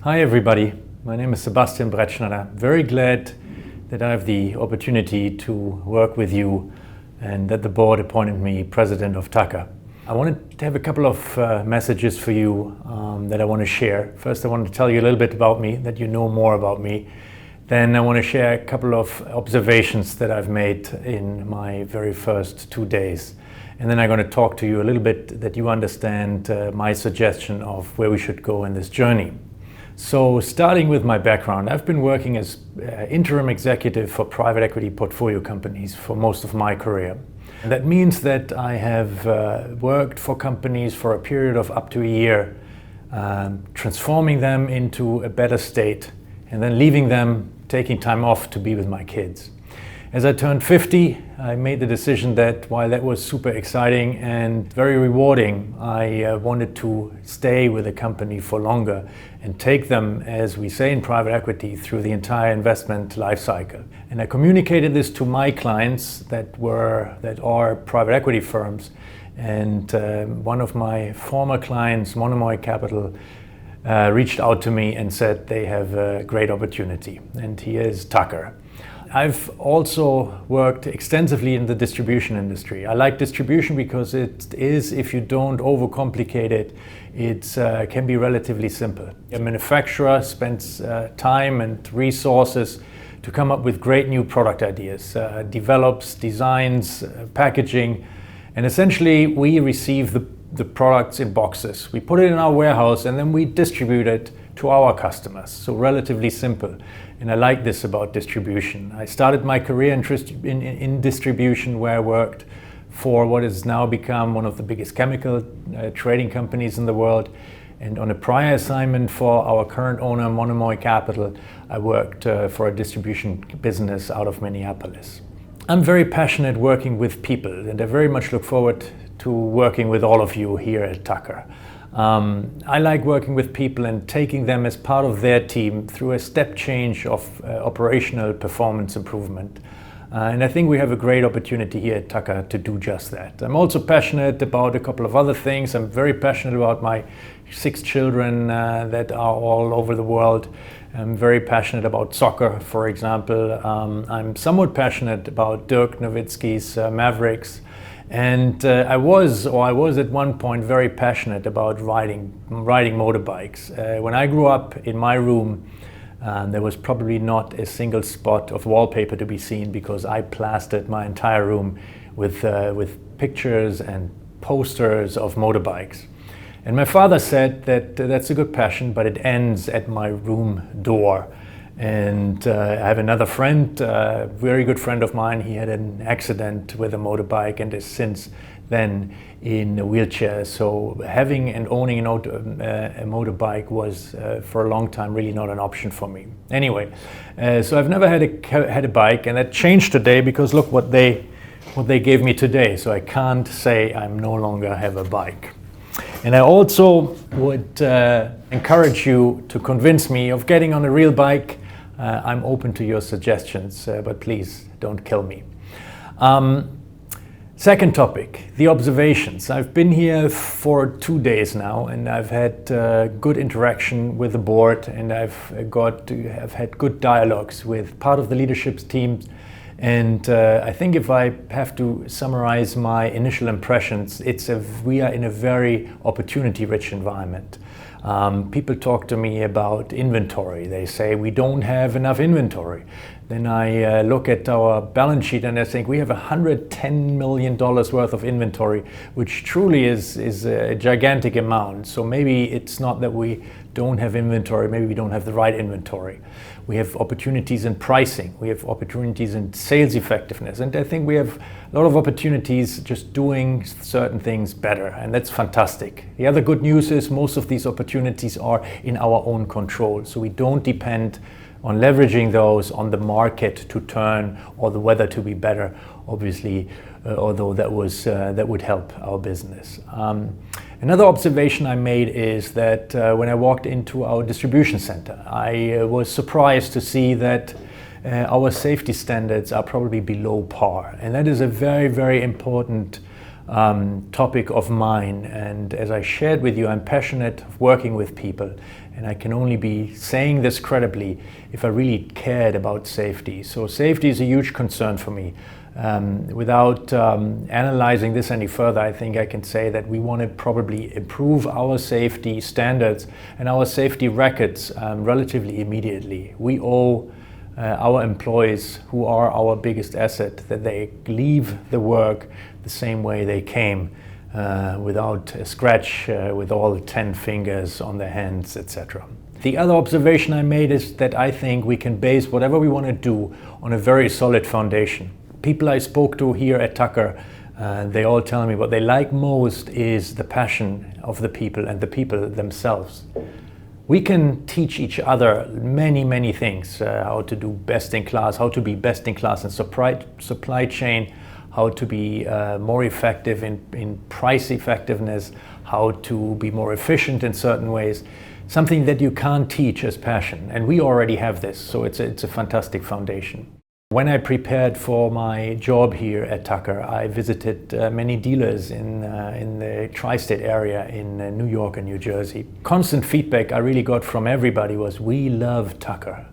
Hi everybody, my name is Sebastian Bretschneider. Very glad that I have the opportunity to work with you and that the board appointed me president of Tucker. I wanted to have a couple of messages for you that I want to share. First, I want to tell you a little bit about me, that you know more about me. Then I want to share a couple of observations that I've made in my very first 2 days. And then I'm going to talk to you a little bit that you understand my suggestion of where we should go in this journey. So starting with my background, I've been working as interim executive for private equity portfolio companies for most of my career. And that means that I have worked for companies for a period of up to a year, transforming them into a better state and then leaving them, taking time off to be with my kids. As I turned 50, I made the decision that while that was super exciting and very rewarding, I wanted to stay with the company for longer and take them, as we say in private equity, through the entire investment life cycle. And I communicated this to my clients that are private equity firms. And one of my former clients, Monomoy Capital, reached out to me and said they have a great opportunity. And here is Tucker. I've also worked extensively in the distribution industry. I like distribution because it is, if you don't overcomplicate it, it can be relatively simple. A manufacturer spends time and resources to come up with great new product ideas, develops, designs, packaging, and essentially we receive the products in boxes. We put it in our warehouse and then we distribute it to our customers. So relatively simple. And I like this about distribution. I started my career in distribution, where I worked for what has now become one of the biggest chemical trading companies in the world. And on a prior assignment for our current owner, Monomoy Capital, I worked for a distribution business out of Minneapolis. I'm very passionate working with people, and I very much look forward to working with all of you here at Tucker. I like working with people and taking them as part of their team through a step change of operational performance improvement. And I think we have a great opportunity here at Tucker to do just that. I'm also passionate about a couple of other things. I'm very passionate about my 6 children that are all over the world. I'm very passionate about soccer, for example. I'm somewhat passionate about Dirk Nowitzki's Mavericks. And I was at one point very passionate about riding motorbikes. When I grew up, in my room, there was probably not a single spot of wallpaper to be seen because I plastered my entire room with pictures and posters of motorbikes. And my father said that that's a good passion, but it ends at my room door. And I have another friend, a very good friend of mine. He had an accident with a motorbike and is since then in a wheelchair. So having and owning a motorbike was for a long time really not an option for me. Anyway, so I've never had a bike, and that changed today because look what they gave me today. So I can't say I no longer have a bike. And I also would encourage you to convince me of getting on a real bike. I'm open to your suggestions, but please don't kill me. Second topic, the observations. I've been here for 2 days now, and I've had good interaction with the board, and I've had good dialogues with part of the leadership team. And I think if I have to summarize my initial impressions, we are in a very opportunity-rich environment. People talk to me about inventory. They say we don't have enough inventory. Then I look at our balance sheet and I think we have $110 million worth of inventory, which truly is a gigantic amount. So maybe it's not that we don't have inventory, maybe we don't have the right inventory. We have opportunities in pricing, we have opportunities in sales effectiveness, and I think we have a lot of opportunities just doing certain things better, and that's fantastic. The other good news is most of these opportunities are in our own control, so we don't depend on leveraging those on the market to turn or the weather to be better, obviously, although that would help our business. Another observation I made is that when I walked into our distribution center, I was surprised to see that our safety standards are probably below par. And that is a very, very important topic of mine. And as I shared with you, I'm passionate of working with people. And I can only be saying this credibly if I really cared about safety. So safety is a huge concern for me. Without analyzing this any further, I think I can say that we want to probably improve our safety standards and our safety records relatively immediately. We owe our employees, who are our biggest asset, that they leave the work the same way they came, without a scratch, with all 10 fingers on their hands, etc. The other observation I made is that I think we can base whatever we want to do on a very solid foundation. People I spoke to here at Tucker, they all tell me what they like most is the passion of the people and the people themselves. We can teach each other many things, how to do best in class, how to be best in class in supply chain, how to be more effective in price effectiveness, how to be more efficient in certain ways. Something that you can't teach as passion, and we already have this, so it's a fantastic foundation. When I prepared for my job here at Tucker, I visited many dealers in the tri-state area in New York and New Jersey. Constant feedback I really got from everybody was, we love Tucker.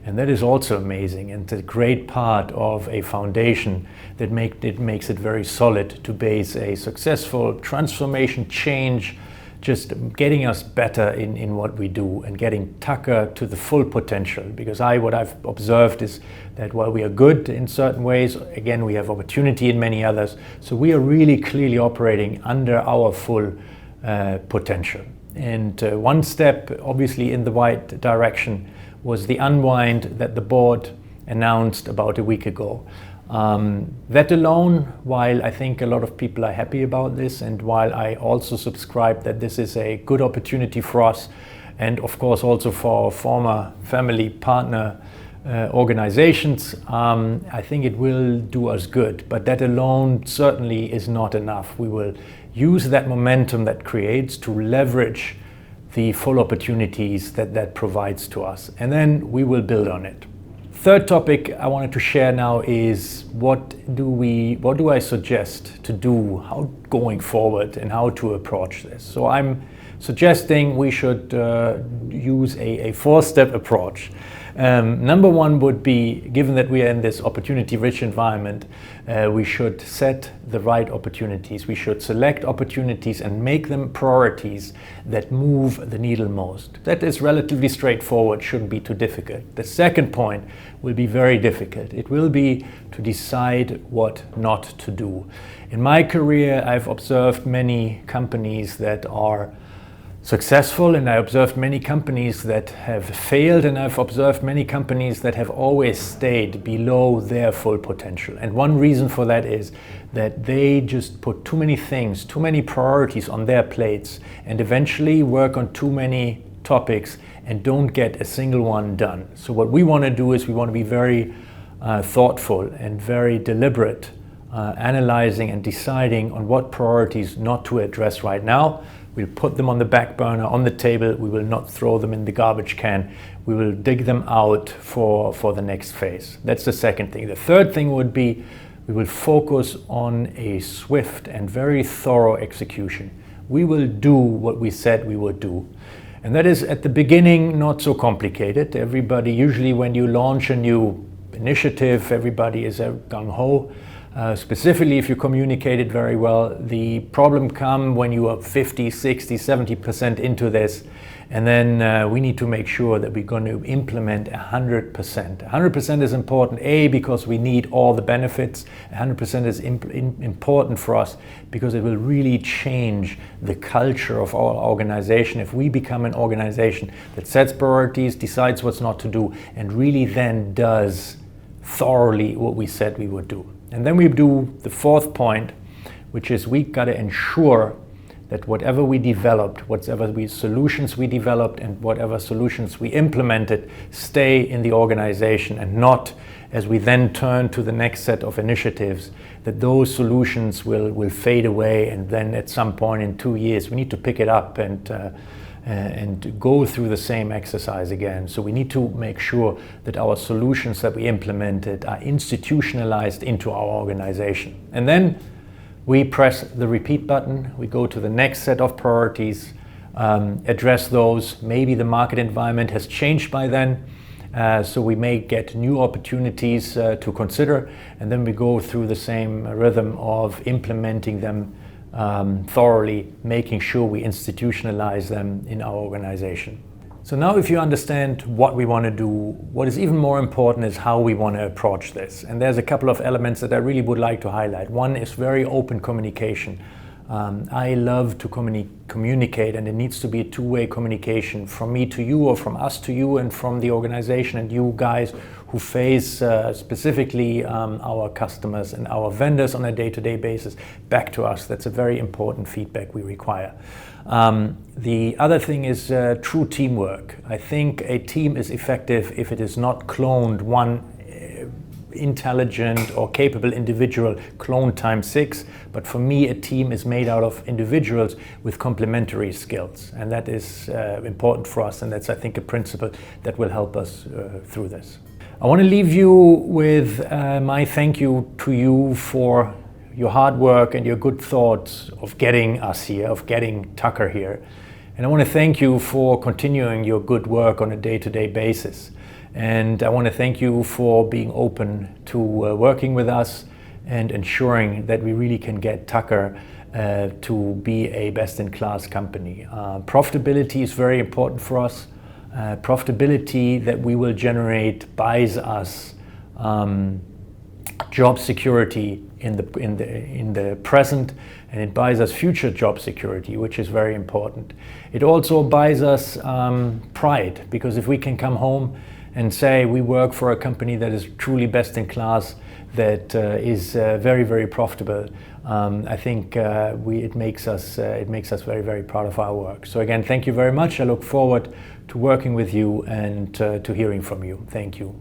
And that is also amazing, and a great part of a foundation that makes it very solid to base a successful transformation change, just getting us better in what we do and getting Tucker to the full potential. Because what I've observed is that while we are good in certain ways, again, we have opportunity in many others. So we are really clearly operating under our full potential. And one step, obviously, in the right direction was the unwind that the board announced about a week ago. That alone, while I think a lot of people are happy about this, and while I also subscribe that this is a good opportunity for us, and of course also for former family partner organizations, I think it will do us good. But that alone certainly is not enough. We will use that momentum that creates to leverage the full opportunities that provides to us, and then we will build on it. Third topic I wanted to share now is what do I suggest to do, how going forward, and how to approach this. So I'm suggesting we should use a four-step approach. Number one would be, given that we are in this opportunity-rich environment, we should set the right opportunities. We should select opportunities and make them priorities that move the needle most. That is relatively straightforward, shouldn't be too difficult. The second point will be very difficult. It will be to decide what not to do. In my career, I've observed many companies that are successful, and I observed many companies that have failed, and I've observed many companies that have always stayed below their full potential. And one reason for that is that they just put too many things, too many priorities on their plates, and eventually work on too many topics and don't get a single one done. So what we want to do is we want to be very thoughtful and very deliberate, analyzing and deciding on what priorities not to address right now. We'll put them on the back burner, on the table. We will not throw them in the garbage can. We will dig them out for the next phase. That's the second thing. The third thing would be we will focus on a swift and very thorough execution. We will do what we said we would do. And that is, at the beginning, not so complicated. Everybody, usually when you launch a new initiative, everybody is gung-ho. Specifically, if you communicate it very well, the problem comes when you are 50, 60, 70% into this, and then we need to make sure that we're going to implement 100%. 100% is important, because we need all the benefits. 100% is important for us because it will really change the culture of our organization. If we become an organization that sets priorities, decides what's not to do, and really then does thoroughly what we said we would do. And then we do the fourth point, which is we got to ensure that whatever we developed, solutions we developed, and whatever solutions we implemented stay in the organization, and not, as we then turn to the next set of initiatives, that those solutions will fade away, and then at some point in 2 years we need to pick it up and go through the same exercise again. So we need to make sure that our solutions that we implemented are institutionalized into our organization. And then we press the repeat button. We go to the next set of priorities. address those. Maybe the market environment has changed by then, so we may get new opportunities to consider, and then we go through the same rhythm of implementing them thoroughly, making sure we institutionalize them in our organization. So now if you understand what we want to do, what is even more important is how we want to approach this. And there's a couple of elements that I really would like to highlight. One is very open communication. I love to communicate, and it needs to be a two-way communication from me to you, or from us to you, and from the organization and you guys who face specifically our customers and our vendors on a day-to-day basis back to us. That's a very important feedback we require. The other thing is true teamwork. I think a team is effective if it is not cloned one intelligent or capable individual clone times 6, but for me a team is made out of individuals with complementary skills, and that is important for us, and that's, I think, a principle that will help us through this. I want to leave you with my thank you to you for your hard work and your good thoughts of getting us here, of getting Tucker here, and I want to thank you for continuing your good work on a day-to-day basis. And I want to thank you for being open to working with us and ensuring that we really can get Tucker to be a best-in-class company. Profitability is very important for us. Profitability that we will generate buys us job security in the present, and it buys us future job security, which is very important. It also buys us pride, because if we can come home and say we work for a company that is truly best in class, that is very, very profitable, I think it makes us very, very proud of our work. So again, thank you very much. I look forward to working with you and to hearing from you. Thank you.